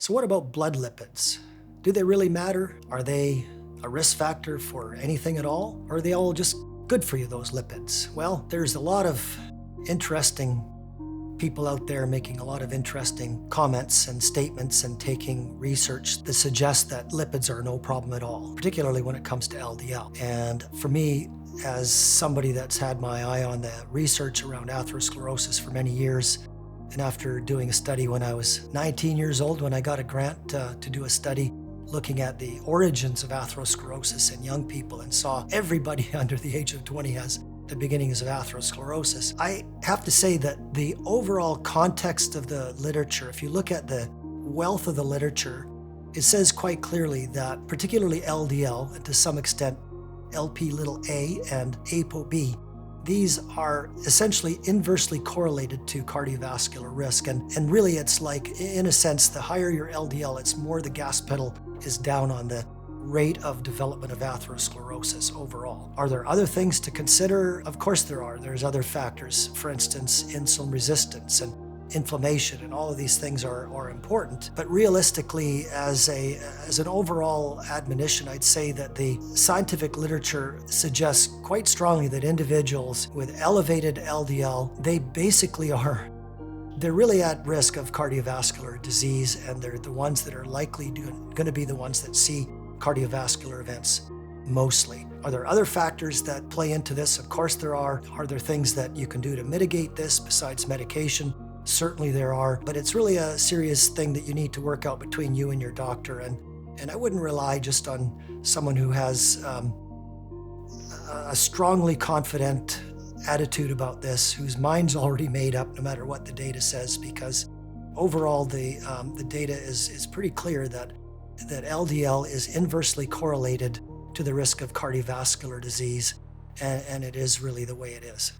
So what about blood lipids? Do they really matter? Are they a risk factor for anything at all? Or are they all just good for you, those lipids? Well, there's a lot of interesting people out there making a lot of interesting comments and statements and taking research that suggests that lipids are no problem at all, particularly when it comes to LDL. And for me, as somebody that's had my eye on the research around atherosclerosis for many years, and after doing a study when I was 19 years old, when I got a grant to do a study looking at the origins of atherosclerosis in young people and saw everybody under the age of 20 has the beginnings of atherosclerosis, I have to say that the overall context of the literature, if you look at the wealth of the literature, it says quite clearly that particularly LDL, and to some extent Lp(a) and ApoB, these are essentially inversely correlated to cardiovascular risk. And really it's like, in a sense, the higher your LDL, it's more the gas pedal is down on the rate of development of atherosclerosis overall. Are there other things to consider? Of course there are. There's other factors. For instance, insulin resistance and inflammation, and all of these things are important. But realistically, as an overall admonition, I'd say that the scientific literature suggests quite strongly that individuals with elevated LDL, they're really at risk of cardiovascular disease, and they're the ones that are likely going to be the ones that see cardiovascular events mostly. Are there other factors that play into this? Of course there are. Are there things that you can do to mitigate this besides medication? Certainly there are, but it's really a serious thing that you need to work out between you and your doctor. And I wouldn't rely just on someone who has a strongly confident attitude about this, whose mind's already made up no matter what the data says, because overall the data is pretty clear that LDL is inversely correlated to the risk of cardiovascular disease, and it is really the way it is.